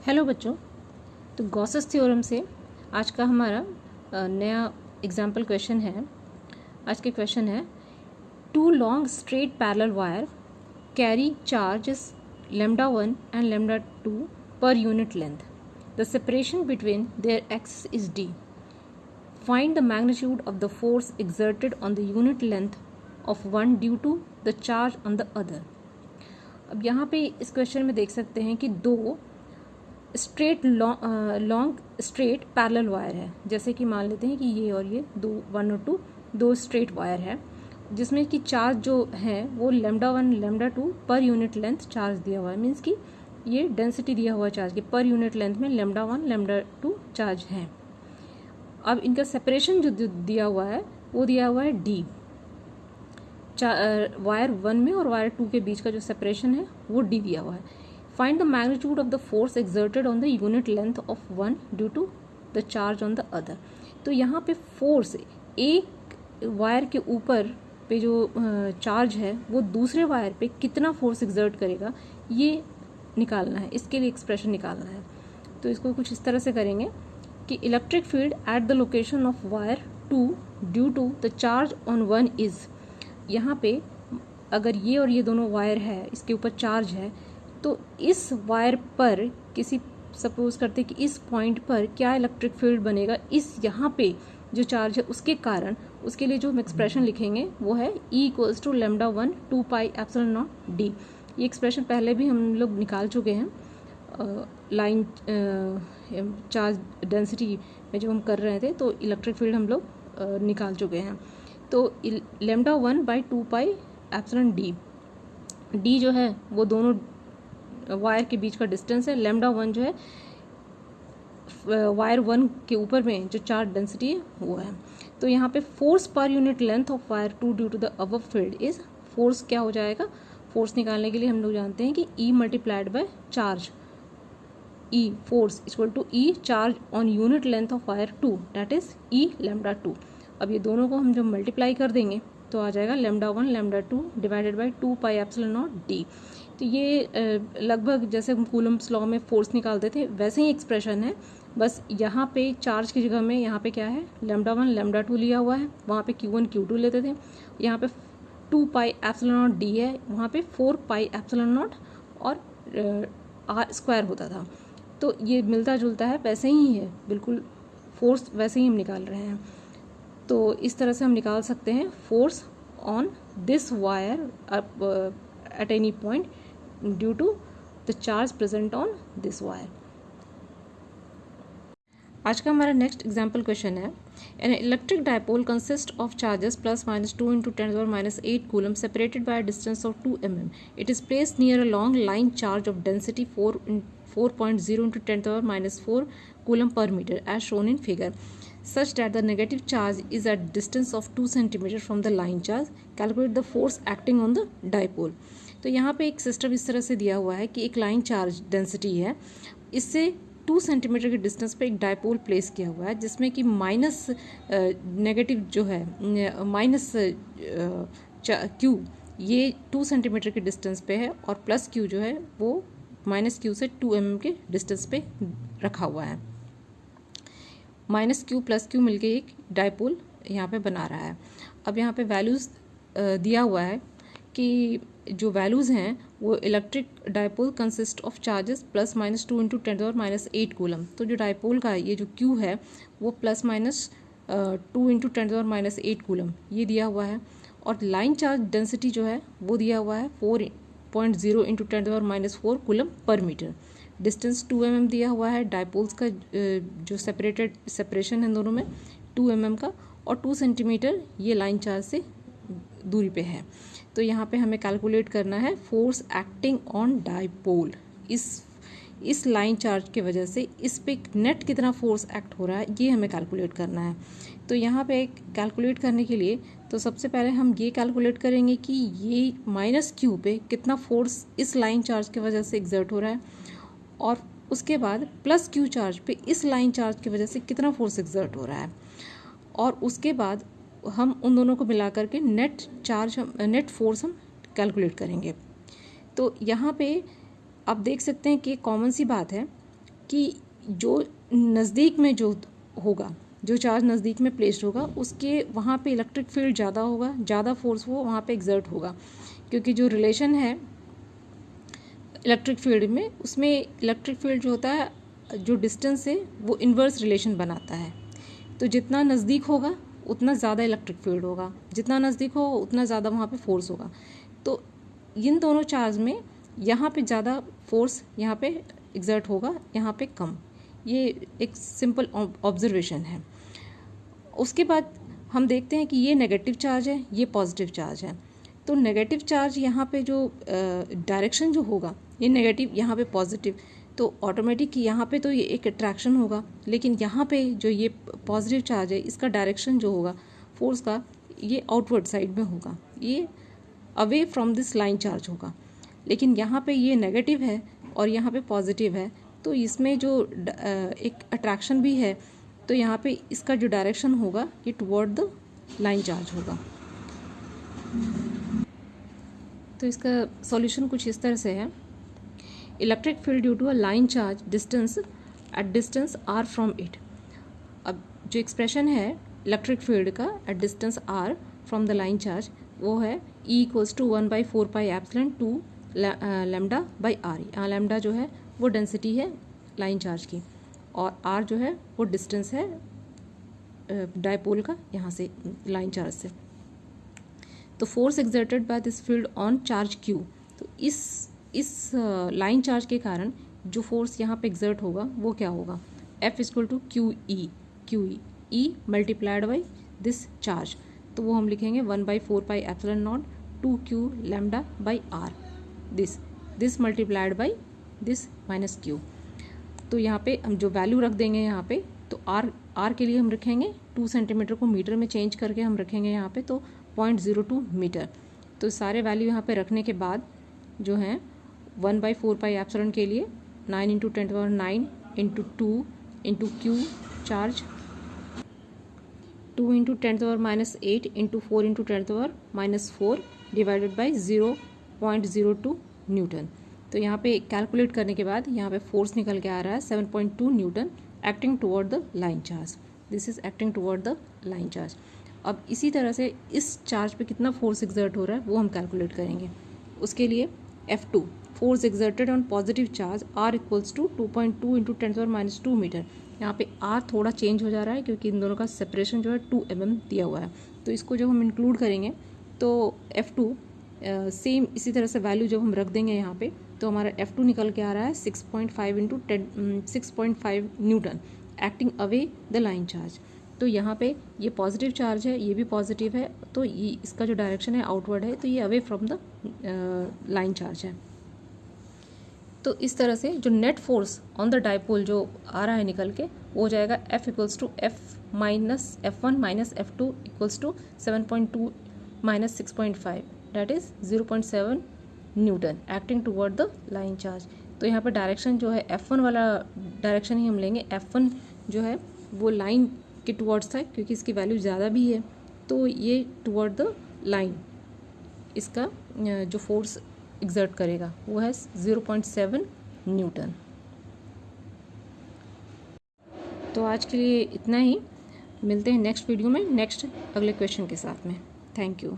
Hello बच्चों। तो Gauss's theorem से आज का हमारा नया एग्जाम्पल क्वेश्चन है। आज के क्वेश्चन है two long straight parallel wire carry charges λ1 and λ2 per unit length. The separation between their axis is d. Find the magnitude of the force exerted on the unit length of one due to the charge on the other. अब यहाँ पे इस question में देख सकते हैं कि दो लॉन्ग स्ट्रेट पैरेलल वायर है। जैसे कि मान लेते हैं कि ये और ये वन और टू दो स्ट्रेट वायर है, जिसमें कि चार्ज जो है वो λ1 λ2 पर यूनिट लेंथ चार्ज दिया हुआ है। मीन्स कि ये डेंसिटी दिया हुआ है चार्ज की, पर यूनिट लेंथ में λ1 λ2 चार्ज है। अब इनका सेपरेशन जो दिया हुआ है वो दिया हुआ है d। वायर 1 में और वायर 2 के बीच का जो सेपरेशन है वो d दिया हुआ है। Find the magnitude of the force exerted on the unit length of one due to the charge on the other. तो यहाँ पे फोर्स एक वायर के ऊपर पे जो चार्ज है वो दूसरे वायर पे कितना फोर्स एक्सर्ट करेगा ये निकालना है। इसके लिए एक्सप्रेशन निकालना है। तो इसको कुछ इस तरह से करेंगे कि electric field at the location of wire 2 due to the charge on one is. यहाँ पे अगर ये और ये दोनों वायर है, इसके ऊपर चार्ज है, तो इस वायर पर किसी सपोज करते कि इस पॉइंट पर क्या इलेक्ट्रिक फील्ड बनेगा इस यहाँ पे जो चार्ज है उसके कारण, उसके लिए जो हम एक्सप्रेशन लिखेंगे वो है E = λ1 2πε0 d। ये एक्सप्रेशन पहले भी हम लोग निकाल चुके हैं लाइन चार्ज डेंसिटी में जब हम कर रहे थे, तो इलेक्ट्रिक फील्ड हम लोग निकाल चुके हैं। तो λ1 / 2πε d, d जो है वो दोनों वायर के बीच का डिस्टेंस है। λ1 जो है वायर 1 के ऊपर में जो चार्ज डेंसिटी है वो है। तो यहाँ पे force per unit length of wire 2 due to the above field is, force क्या हो जाएगा, फोर्स निकालने के लिए हम लोग जानते हैं कि E multiplied by charge, E force = E charge on unit length of wire 2 that is E λ2। अब ये दोनों को हम जब मल्टीप्लाई कर देंगे तो आ जाएगा λ1 λ2 डिवाइडेड बाई 2πε0 d। तो ये लगभग जैसे हम कूलम्ब्स लॉ में फोर्स निकालते थे वैसे ही एक्सप्रेशन है। बस यहाँ पे चार्ज की जगह में यहाँ पे क्या है λ1 λ2 लिया हुआ है, वहाँ पे q1 q2 लेते थे। यहाँ पे 2πε0 d है, वहाँ पे 4πε0 और r² होता था। तो ये मिलता जुलता है, वैसे ही है बिल्कुल, फोर्स वैसे ही हम निकाल रहे हैं। तो इस तरह से हम निकाल सकते हैं force on this wire at any point due to the charge present on this wire. आज का हमारा नेक्स्ट एग्जाम्पल क्वेश्चन है an electric dipole consist of charges +-2 × 10⁻⁸ coulomb separated by a distance of 2 mm. It is placed near a long line charge of density 4.0 × 10⁻⁴ coulomb per meter as shown in figure, such that the negative charge is at distance of 2 cm from the line charge. Calculate the force acting on the dipole. तो यहाँ पे एक system इस तरह से दिया हुआ है कि एक लाइन चार्ज डेंसिटी है, इससे 2 सेंटीमीटर के डिस्टेंस पे एक डायपोल प्लेस किया हुआ है, जिसमें कि माइनस नेगेटिव जो है माइनस क्यू ये 2 सेंटीमीटर के डिस्टेंस पे है और प्लस क्यू जो है वो -q से 2 mm के डिस्टेंस पे रखा हुआ है। -q + q मिलके एक डायपोल यहाँ पे बना रहा है। अब यहाँ पे वैल्यूज़ दिया हुआ है कि जो वैल्यूज़ हैं वो electric dipole consist of charges +-2 × 10⁻⁸ coulomb. तो जो डायपोल का ये जो Q है वो +-2 × 10⁻⁸ कूलम ये दिया हुआ है, और लाइन चार्ज डेंसिटी जो है वो दिया हुआ है 4.0 × 10⁻⁴ coulomb per metre. Distance 2 mm दिया हुआ है। डायपोल्स का जो सेपरेशन है दोनों में 2 mm का, और 2 सेंटीमीटर ये लाइन चार्ज से दूरी पे है। तो यहाँ पे हमें कैलकुलेट करना है फोर्स एक्टिंग ऑन डायपोल। इस लाइन चार्ज के वजह से इस पे नेट कितना फोर्स एक्ट हो रहा है ये हमें कैलकुलेट करना है। तो यहाँ पे कैलकुलेट करने के लिए तो सबसे पहले हम ये कैलकुलेट करेंगे कि ये -q पे कितना फोर्स इस लाइन चार्ज की वजह से एक्सर्ट हो रहा है, और उसके बाद +q चार्ज पे इस लाइन चार्ज की वजह से कितना फोर्स एक्सर्ट हो रहा है, और उसके बाद हम उन दोनों को मिला करके नेट फोर्स हम कैलकुलेट करेंगे। तो यहाँ पे आप देख सकते हैं कि कॉमन सी बात है कि जो नज़दीक में जो होगा, जो चार्ज नज़दीक में प्लेस्ड होगा, उसके वहाँ पे इलेक्ट्रिक फील्ड ज़्यादा होगा, ज़्यादा फोर्स वो वहाँ पे एग्जर्ट होगा, क्योंकि जो रिलेशन है इलेक्ट्रिक फील्ड में, उसमें इलेक्ट्रिक फील्ड जो होता है, जो डिस्टेंस है वो इन्वर्स रिलेशन बनाता है। तो जितना नज़दीक होगा उतना ज़्यादा इलेक्ट्रिक फील्ड होगा, जितना नज़दीक होगा उतना ज़्यादा वहाँ पे फोर्स होगा। तो इन दोनों चार्ज में यहाँ पे ज़्यादा फोर्स यहाँ पे एग्जर्ट होगा, यहाँ पे कम। ये एक सिंपल ऑब्जर्वेशन है। उसके बाद हम देखते हैं कि ये नेगेटिव चार्ज है, ये पॉजिटिव चार्ज है। तो नेगेटिव चार्ज यहाँ पे जो डायरेक्शन जो होगा, ये नेगेटिव, यहाँ पे पॉजिटिव, तो ऑटोमेटिक यहाँ पे तो ये एक अट्रैक्शन होगा, लेकिन यहाँ पे जो ये पॉजिटिव चार्ज है इसका डायरेक्शन जो होगा फोर्स का, ये आउटवर्ड साइड में होगा, ये away from this line charge होगा। लेकिन यहाँ पे ये नेगेटिव है और यहाँ पे पॉजिटिव है, तो इसमें जो एक अट्रैक्शन भी है, तो यहाँ पे इसका जो डायरेक्शन होगा ये टुवर्ड द लाइन चार्ज होगा। तो इसका सॉल्यूशन कुछ इस तरह से है। Electric field due to a line charge distance at distance R from it. अब जो एक्सप्रेशन है इलेक्ट्रिक फील्ड का at distance R from the line charge, वो है E equals to 1/4 pi epsilon 2 lambda by R. यहाँ lambda जो है वो डेंसिटी है लाइन चार्ज की, और आर जो है वो डिस्टेंस है डायपोल का यहाँ से लाइन चार्ज से। तो force exerted by this field on charge Q, तो इस लाइन चार्ज के कारण जो फोर्स यहाँ पे एक्सर्ट होगा वो क्या होगा, F equal to QE E multiplied by this charge, तो वो हम लिखेंगे 1/4 pi epsilon naught 2Q lambda by R, this multiplied by this minus Q। तो यहाँ पे हम जो वैल्यू रख देंगे यहाँ पे, तो R के लिए हम रखेंगे 2 सेंटीमीटर को मीटर में चेंज करके हम रखेंगे यहाँ पे, तो 0.02 मीटर। तो सारे वैल्यू यहाँ पे रखने के बाद जो है 1/4 पाई एप्सिलॉन के लिए 9 × 10⁹ into 2 into Q charge, 2 × 10⁻8 into 4 × 10⁻4 divided by 0.02 Newton. तो यहाँ पे कैलकुलेट करने के बाद यहाँ पे फोर्स निकल के आ रहा है 7.2 Newton acting toward the line charge. This is acting toward the line charge. अब इसी तरह से इस चार्ज पे कितना फोर्स एक्सर्ट हो रहा है वो हम कैलकुलेट करेंगे। उसके लिए F2 force exerted on positive charge R equals to 2.2 × 10⁻² metre. यहाँ पे R थोड़ा चेंज हो जा रहा है क्योंकि इन दोनों का सेपरेशन जो है 2 mm दिया हुआ है, तो इसको जब हम इंक्लूड करेंगे तो F2 सेम इसी तरह से वैल्यू जब हम रख देंगे यहाँ पे, तो हमारा F2 निकल के आ रहा है 6.5 Newton acting away the line charge. तो यहाँ पे ये पॉजिटिव चार्ज है, ये भी पॉजिटिव है, तो ये इसका जो डायरेक्शन है आउटवर्ड है, तो ये away from the line charge है। तो इस तरह से जो net force on the dipole जो आ रहा है निकल के, वो हो जाएगा F equals to F1 minus F2 equals to 7.2 minus 6.5 that is 0.7 newton acting toward the line charge. तो यहाँ पर डायरेक्शन जो है F1 वाला डायरेक्शन ही हम लेंगे। F1 जो है वो लाइन के टुवर्ड्स था क्योंकि इसकी वैल्यू ज़्यादा भी है, तो ये टुवर्ड द लाइन इसका जो फोर्स एक्सर्ट करेगा वो है 0.7 न्यूटन। तो आज के लिए इतना ही, मिलते हैं नेक्स्ट वीडियो में नेक्स्ट अगले क्वेश्चन के साथ में। Thank you.